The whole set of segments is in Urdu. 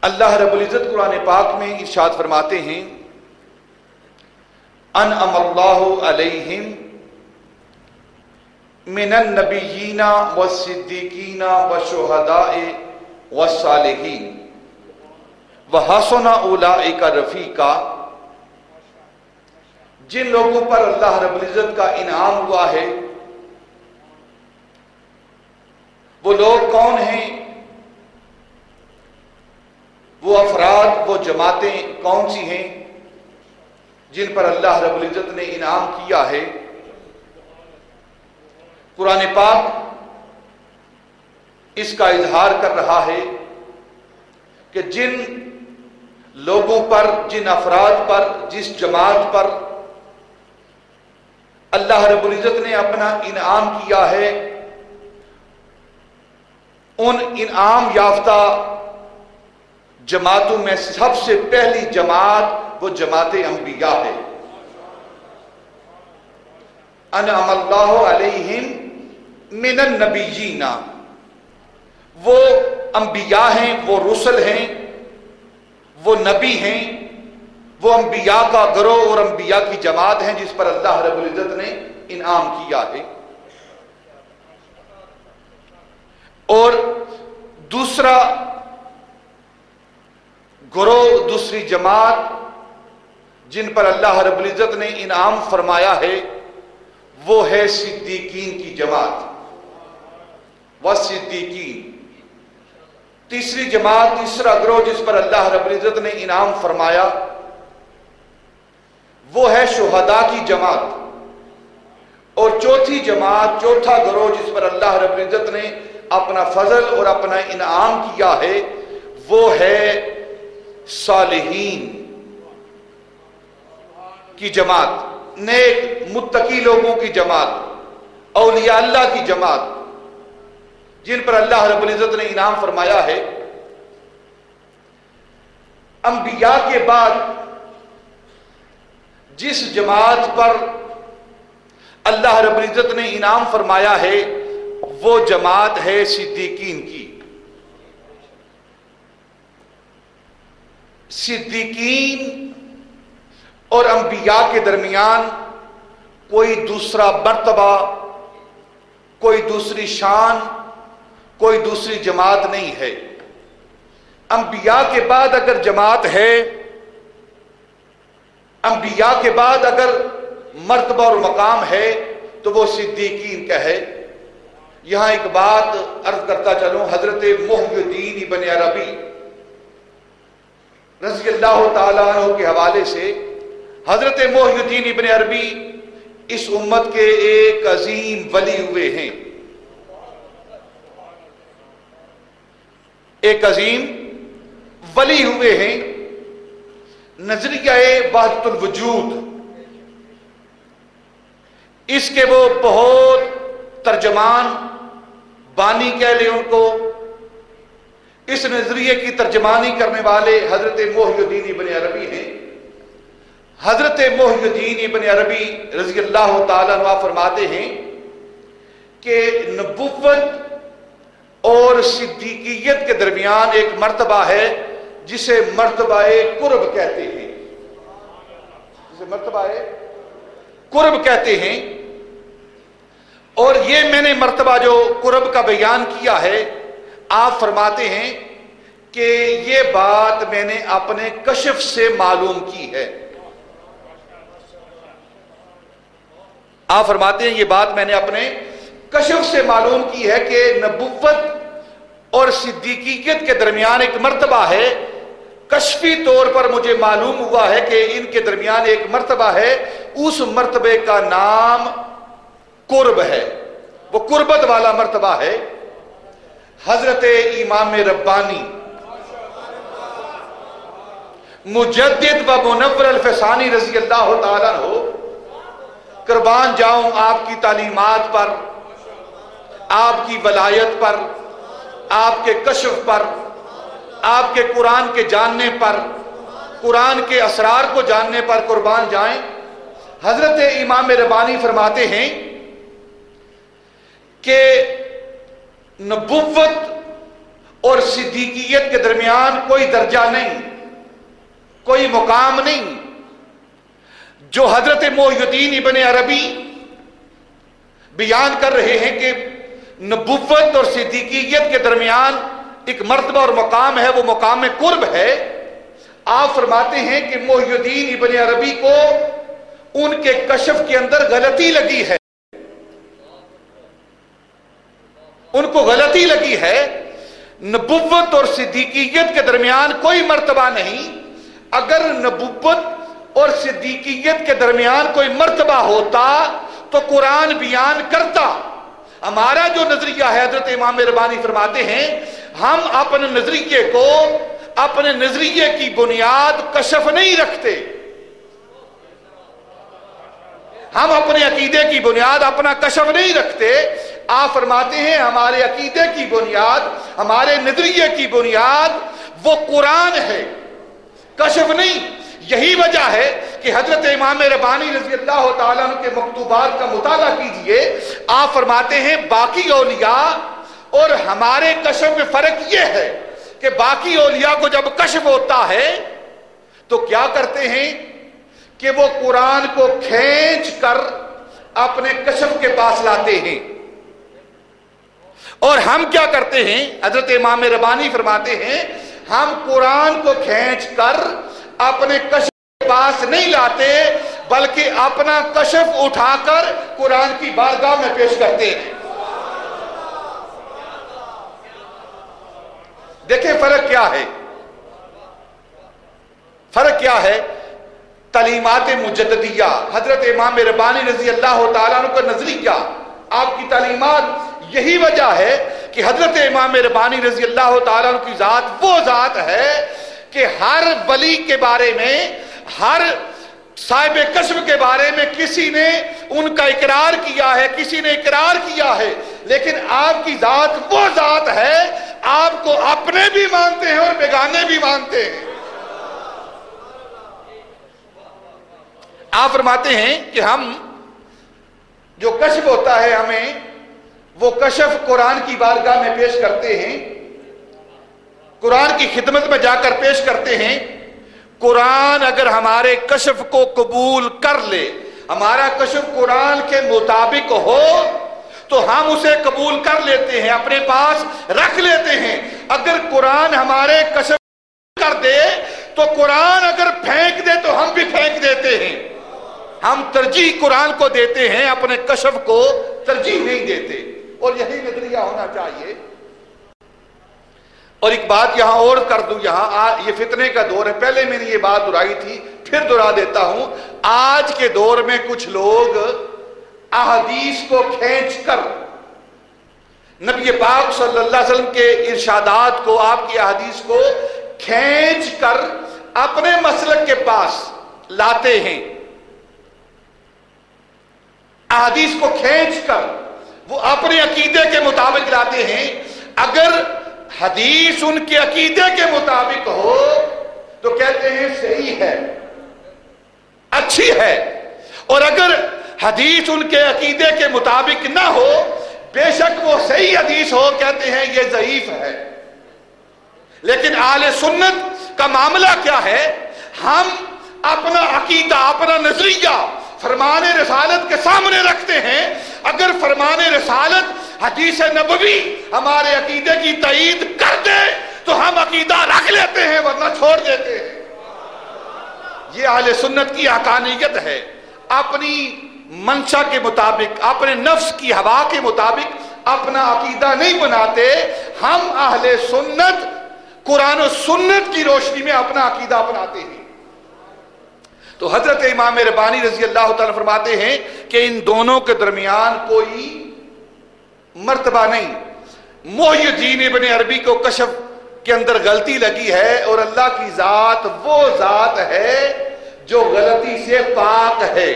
اللہ رب العزت قرآن پاک میں ارشاد فرماتے ہیں انعم اللہ علیہم من النبیین والصدیقین والشہداء والصالحین وحسن اولئک رفیقا۔ جن لوگوں پر اللہ رب العزت کا انعام ہوا ہے وہ لوگ کون ہیں؟ وہ افراد، وہ جماعتیں کون سی ہیں جن پر اللہ رب العزت نے انعام کیا ہے؟ قرآن پاک اس کا اظہار کر رہا ہے کہ جن لوگوں پر، جن افراد پر، جس جماعت پر اللہ رب العزت نے اپنا انعام کیا ہے، ان انعام یافتہ جماعتوں میں سب سے پہلی جماعت وہ جماعت انبیاء ہے۔ انعم اللہ علیہم من النبیین، وہ انبیاء ہیں، وہ رسل ہیں، وہ نبی ہیں، وہ انبیاء کا گروہ اور انبیاء کی جماعت ہیں جس پر اللہ رب العزت نے انعام کیا ہے۔ اور دوسرا گروہ، دوسری جماعت جن پر اللہ رب العزت نے انعام فرمایا ہے وہ ہے صدیقین کی جماعت، والصدیقین۔ تیسری جماعت، تیسرا گروہ جس پر اللہ رب العزت نے انعام فرمایا وہ ہے شہداء کی جماعت۔ اور چوتھی جماعت، چوتھا گروہ جس پر اللہ رب العزت نے اپنا فضل اور اپنا انعام کیا ہے وہ ہے صالحین کی جماعت، نیک متقی لوگوں کی جماعت، اولیاء اللہ کی جماعت، جن پر اللہ رب العزت نے انعام فرمایا ہے۔ انبیاء کے بعد جس جماعت پر اللہ رب العزت نے انعام فرمایا ہے وہ جماعت ہے صدیقین کی۔ صدیقین اور انبیاء کے درمیان کوئی دوسرا مرتبہ، کوئی دوسری شان، کوئی دوسری جماعت نہیں ہے۔ انبیاء کے بعد اگر جماعت ہے، انبیاء کے بعد اگر مرتبہ اور مقام ہے تو وہ صدیقین کا ہے۔ یہاں ایک بات عرض کرتا چلوں، حضرت محی الدین ابن عربی رضی اللہ تعالیٰ عنہ کے حوالے سے، حضرت محی الدین ابن عربی اس امت کے ایک عظیم ولی ہوئے ہیں، ایک عظیم ولی ہوئے ہیں۔ نظریہ وحدت الوجود، اس کے وہ بہت ترجمان، بانی کہہ لیں ان کو، اس نظریے کی ترجمانی کرنے والے حضرت محی الدین ابن عربی ہیں۔ حضرت محی الدین ابن عربی رضی اللہ تعالیٰ عنہ فرماتے ہیں کہ نبوت اور صدیقیت کے درمیان ایک مرتبہ ہے جسے مرتبہ قرب کہتے ہیں، جسے مرتبہ قرب کہتے ہیں۔ اور یہ میں نے مرتبہ جو قرب کا بیان کیا ہے، آپ فرماتے ہیں کہ یہ بات میں نے اپنے کشف سے معلوم کی ہے۔ آپ فرماتے ہیں یہ بات میں نے اپنے کشف سے معلوم کی ہے کہ نبوت اور صدیقیت کے درمیان ایک مرتبہ ہے۔ کشفی طور پر مجھے معلوم ہوا ہے کہ ان کے درمیان ایک مرتبہ ہے، اس مرتبے کا نام قرب ہے، وہ قربت والا مرتبہ ہے۔ حضرت امام ربانی مجدد و منور الفسانی رضی اللہ تعالیٰ عنہ، قربان جاؤں آپ کی تعلیمات پر، آپ کی ولایت پر، آپ کے کشف پر، آپ کے قرآن کے جاننے پر، قرآن کے اسرار کو جاننے پر قربان جائیں۔ حضرت امام ربانی فرماتے ہیں کہ نبوت اور صدیقیت کے درمیان کوئی درجہ نہیں، کوئی مقام نہیں۔ جو حضرت محی الدین ابن عربی بیان کر رہے ہیں کہ نبوت اور صدیقیت کے درمیان ایک مرتبہ اور مقام ہے، وہ مقام قرب ہے، آپ فرماتے ہیں کہ محی الدین ابن عربی کو ان کے کشف کے اندر غلطی لگی ہے، ان کو غلطی لگی ہے۔ نبوت اور صدیقیت کے درمیان کوئی مرتبہ نہیں۔ اگر نبوت اور صدیقیت کے درمیان کوئی مرتبہ ہوتا تو قرآن بیان کرتا۔ ہمارا جو نظریہ ہے، حضرت امام ربانی فرماتے ہیں، ہم اپنے نظریے کو، اپنے نظریے کی بنیاد کشف نہیں رکھتے، ہم اپنے عقیدے کی بنیاد اپنا کشف نہیں رکھتے۔ آپ فرماتے ہیں ہمارے عقیدے کی بنیاد، ہمارے نظریے کی بنیاد وہ قرآن ہے، کشف نہیں۔ یہی وجہ ہے کہ حضرت امام ربانی رضی اللہ تعالیٰ عنہ کے مکتوبات کا مطالعہ کیجئے، آپ فرماتے ہیں باقی اولیاء اور ہمارے کشف میں فرق یہ ہے کہ باقی اولیاء کو جب کشف ہوتا ہے تو کیا کرتے ہیں کہ وہ قرآن کو کھینچ کر اپنے کشف کے پاس لاتے ہیں، اور ہم کیا کرتے ہیں؟ حضرت امام ربانی فرماتے ہیں ہم قرآن کو کھینچ کر اپنے کشف کے پاس نہیں لاتے، بلکہ اپنا کشف اٹھا کر قرآن کی بارگاہ میں پیش کرتے ہیں۔ دیکھیں فرق کیا ہے، فرق کیا ہے؟ تعلیمات مجددیہ، حضرت امام ربانی رضی اللہ تعالیٰ عنہ کا نظریہ، آپ کی تعلیمات، یہی وجہ ہے کہ حضرت امام ربانی رضی اللہ تعالیٰ عنہ کی ذات وہ ذات ہے کہ ہر ولی کے بارے میں، ہر صاحب کشف کے بارے میں کسی نے ان کا اقرار کیا ہے، کسی نے اقرار کیا ہے، لیکن آپ کی ذات وہ ذات ہے، آپ کو اپنے بھی مانتے ہیں اور بیگانے بھی مانتے ہیں۔ آپ فرماتے ہیں کہ ہم جو کشف ہوتا ہے ہمیں، وہ کشف قرآن کی بارگاہ میں پیش کرتے ہیں، قرآن کی خدمت میں جا کر پیش کرتے ہیں۔ قرآن اگر ہمارے کشف کو قبول کر لے، ہمارا کشف قرآن کے مطابق ہو تو ہم اسے قبول کر لیتے ہیں، اپنے پاس رکھ لیتے ہیں۔ اگر قرآن ہمارے کشف کر دے تو قرآن اگر پھینک دے تو ہم بھی پھینک دیتے ہیں۔ ہم ترجیح قرآن کو دیتے ہیں، اپنے کشف کو ترجیح نہیں دیتے، اور یہی نظریہ ہونا چاہیے۔ اور ایک بات یہاں اور کر دوں، یہاں یہ فتنے کا دور ہے، پہلے میں نے یہ بات دہرائی تھی، پھر دہرا دیتا ہوں۔ آج کے دور میں کچھ لوگ احادیث کو کھینچ کر، نبی پاک صلی اللہ علیہ وسلم کے ارشادات کو، آپ کی احادیث کو کھینچ کر اپنے مسلک کے پاس لاتے ہیں، احادیث کو کھینچ کر وہ اپنے عقیدے کے مطابق لاتے ہیں۔ اگر حدیث ان کے عقیدے کے مطابق ہو تو کہتے ہیں صحیح ہے، اچھی ہے، اور اگر حدیث ان کے عقیدے کے مطابق نہ ہو، بے شک وہ صحیح حدیث ہو، کہتے ہیں یہ ضعیف ہے۔ لیکن اہل سنت کا معاملہ کیا ہے؟ ہم اپنا عقیدہ، اپنا نظریہ فرمان رسالت کے سامنے رکھتے ہیں۔ اگر فرمان رسالت حدیث نبوی ہمارے عقیدے کی تائید کر دے تو ہم عقیدہ رکھ لیتے ہیں، ورنہ چھوڑ دیتے ہیں۔ یہ اہل سنت کی حقانیت ہے۔ اپنی منشا کے مطابق، اپنے نفس کی ہوا کے مطابق اپنا عقیدہ نہیں بناتے۔ ہم اہل سنت قرآن و سنت کی روشنی میں اپنا عقیدہ بناتے ہیں۔ تو حضرت امام ربانی رضی اللہ تعالیٰ فرماتے ہیں کہ ان دونوں کے درمیان کوئی مرتبہ نہیں۔ محی الدین ابن عربی کو کشف کے اندر غلطی لگی ہے، اور اللہ کی ذات وہ ذات ہے جو غلطی سے پاک ہے۔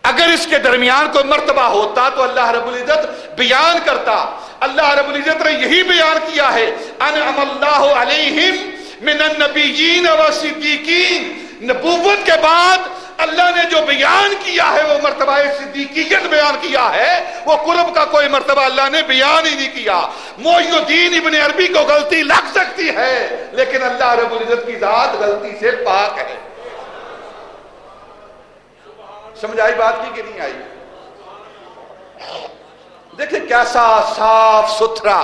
اگر اس کے درمیان کوئی مرتبہ ہوتا تو اللہ رب العزت بیان کرتا۔ اللہ رب العزت نے یہی بیان کیا ہے، انعم اللہ علیہم من النبیین والصدیقین۔ نبوت کے بعد اللہ نے جو بیان کیا ہے وہ مرتبہ صدیقیت بیان کیا ہے، وہ قرب کا کوئی مرتبہ اللہ نے بیان ہی نہیں کیا۔ محی الدین ابن عربی کو غلطی لگ سکتی ہے، لیکن اللہ رب العزت کی ذات غلطی سے پاک ہے۔ سمجھ آئی بات کی کہ نہیں آئی؟ دیکھیں کیسا صاف ستھرا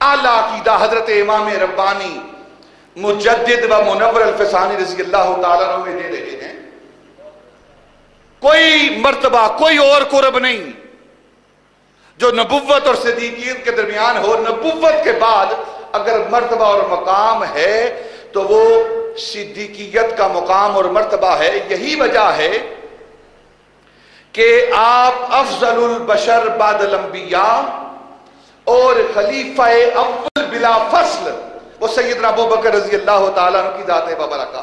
اعلیٰ عقیدہ حضرت امام ربانی مجدد و منور الفسانی رضی اللہ تعالیٰ عنہ میں دے رہے ہیں۔ کوئی مرتبہ، کوئی اور قرب نہیں جو نبوت اور صدیقیت کے درمیان ہو۔ نبوت کے بعد اگر مرتبہ اور مقام ہے تو وہ صدیقیت کا مقام اور مرتبہ ہے۔ یہی وجہ ہے کہ آپ افضل البشر بعد الانبیاء اور خلیفہ اول بلا فصل وہ سیدنا ابو بکر رضی اللہ تعالیٰ عنہ کی ذات مبارکہ